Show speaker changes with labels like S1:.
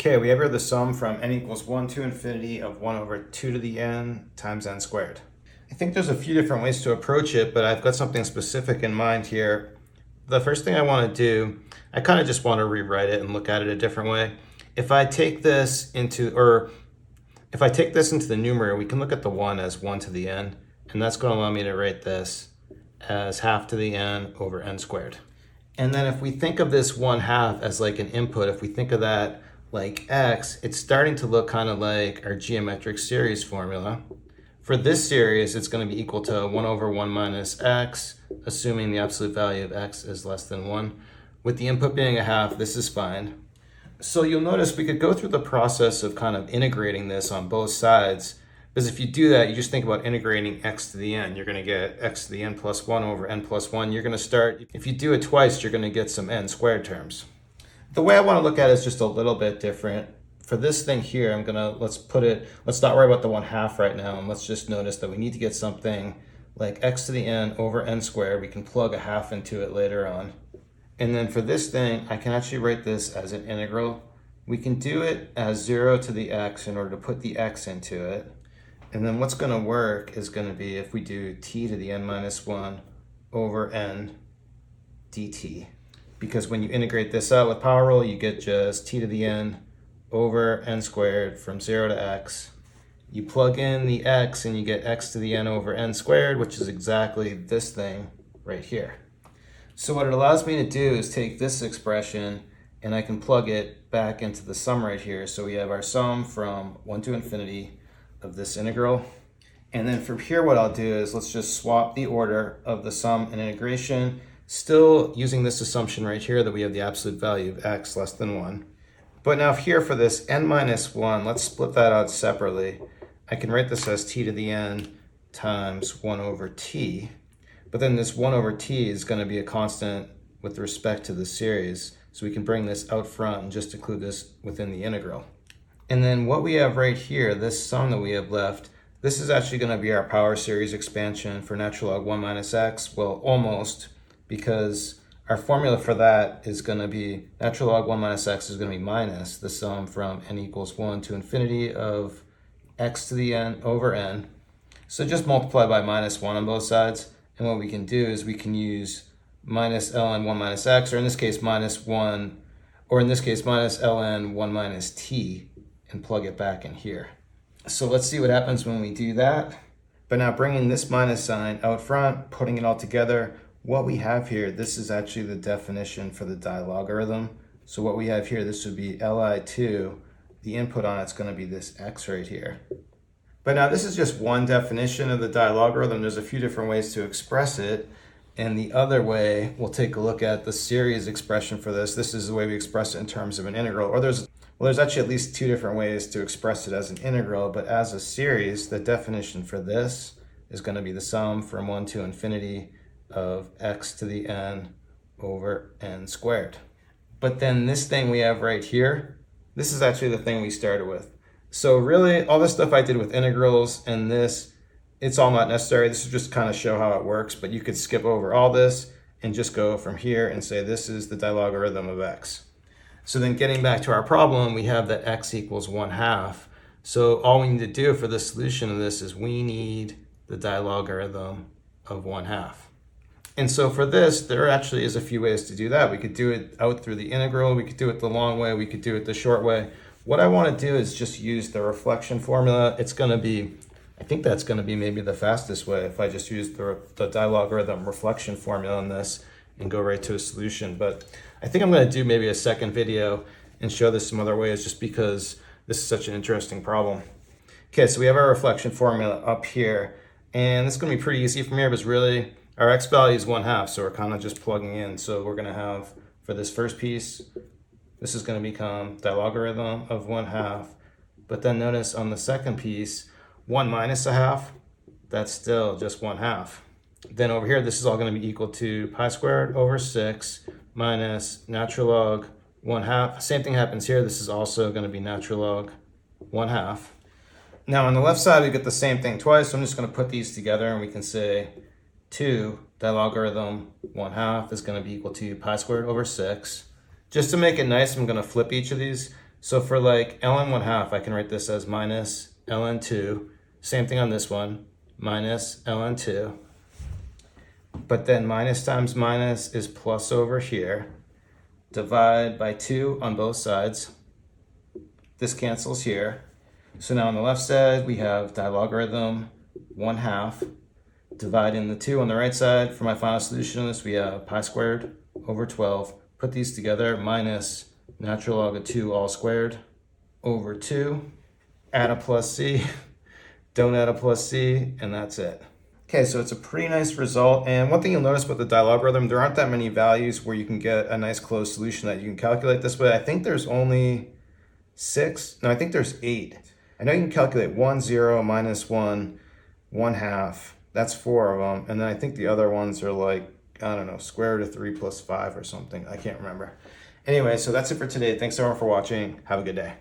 S1: Okay, we have here the sum from n equals 1 to infinity of 1 over 2 to the n times n squared. I think there's a few different ways to approach it, but I've got something specific in mind here. The first thing I want to do, I kind of just want to rewrite it and look at it a different way. If I take this into the numerator, we can look at the 1 as 1 to the n, and that's going to allow me to write this as half to the n over n squared. And then if we think of this 1/2 as like an input, if we think of that like x, it's starting to look kind of like our geometric series formula. For this series, it's going to be equal to 1 over 1 minus x, assuming the absolute value of x is less than 1. With the input being a half, this is fine. So you'll notice we could go through the process of kind of integrating this on both sides, because if you do that, you just think about integrating x to the n. You're going to get x to the n plus 1 over n plus 1. You're going to start, if you do it twice, you're going to get some n squared terms. The way I want to look at it is just a little bit different. For this thing here, let's not worry about the 1/2 right now, and let's just notice that we need to get something like x to the n over n squared. We can plug a half into it later on. And then for this thing, I can actually write this as an integral. We can do it as 0 to the x in order to put the x into it. And then what's going to work is going to be if we do t to the n minus 1 over n dt. Because when you integrate this out with power rule, you get just t to the n over n squared from 0 to x. You plug in the x and you get x to the n over n squared, which is exactly this thing right here. So what it allows me to do is take this expression and I can plug it back into the sum right here. So we have our sum from 1 to infinity of this integral. And then from here, what I'll do is let's just swap the order of the sum and integration, still using this assumption right here that we have the absolute value of x less than 1. But now here for this n minus 1, let's split that out separately. I can write this as t to the n times 1 over t. But then this 1 over t is going to be a constant with respect to the series. So we can bring this out front and just include this within the integral. And then what we have right here, this sum that we have left, this is actually going to be our power series expansion for natural log 1 minus x. Well, almost, because our formula for that is going to be natural log 1 minus x is going to be minus the sum from n equals 1 to infinity of x to the n over n. So just multiply by minus 1 on both sides. And what we can do is we can use minus ln 1 minus x, or in this case minus 1, or in this case minus ln 1 minus t, and plug it back in here. So let's see what happens when we do that. But now bringing this minus sign out front, putting it all together, what we have here, this is actually the definition for the Dilogarithm. So what we have here, this would be Li2. The input on it's going to be this x right here. But now this is just one definition of the Dilogarithm. There's a few different ways to express it. And the other way, we'll take a look at the series expression for this. This is the way we express it in terms of an integral. Or there's actually at least two different ways to express it as an integral. But as a series, the definition for this is going to be the sum from 1 to infinity of x to the n over n squared. But then this thing we have right here, this is actually the thing we started with. So really, all this stuff I did with integrals and this, it's all not necessary. This is just kind of show how it works, but you could skip over all this and just go from here and say this is the Dilogarithm of x. So then getting back to our problem, we have that x equals 1/2. So all we need to do for the solution of this is we need the Dilogarithm of 1/2. And so for this, there actually is a few ways to do that. We could do it out through the integral. We could do it the long way. We could do it the short way. What I want to do is just use the reflection formula. It's going to be, I think that's going to be maybe the fastest way if I just use the Dilogarithm reflection formula on this and go right to a solution. But I think I'm going to do maybe a second video and show this some other ways just because this is such an interesting problem. Okay, so we have our reflection formula up here. And it's going to be pretty easy from here because really our x value is 1/2. So we're kind of just plugging in. So we're going to have for this first piece, this is going to become Dilogarithm of 1/2. But then notice on the second piece, 1 minus 1/2, that's still just 1/2. Then over here, this is all going to be equal to pi squared over 6 minus natural log 1/2. Same thing happens here. This is also going to be natural log 1/2. Now on the left side, we get the same thing twice. So I'm just going to put these together and we can say 2 Dilogarithm 1/2 is going to be equal to pi squared over 6. Just to make it nice, I'm going to flip each of these. So for like ln 1/2, I can write this as minus ln 2. Same thing on this one, minus ln 2. But then minus times minus is plus over here. Divide by 2 on both sides. This cancels here. So now on the left side, we have dilogarithm 1/2. Dividing the 2 on the right side. For my final solution of this, we have pi squared over 12. Put these together, minus natural log of 2 all squared over 2. Add a plus c, don't add a plus c, and that's it. Okay, so it's a pretty nice result. And one thing you'll notice about the dilogarithm, there aren't that many values where you can get a nice closed solution that you can calculate this way. I think there's only 6. No, I think there's 8. I know you can calculate 1, 0, minus 1, 1/2. That's 4 of them. And then I think the other ones are like, I don't know, square root of 3 plus 5 or something. I can't remember. Anyway, so that's it for today. Thanks everyone for watching. Have a good day.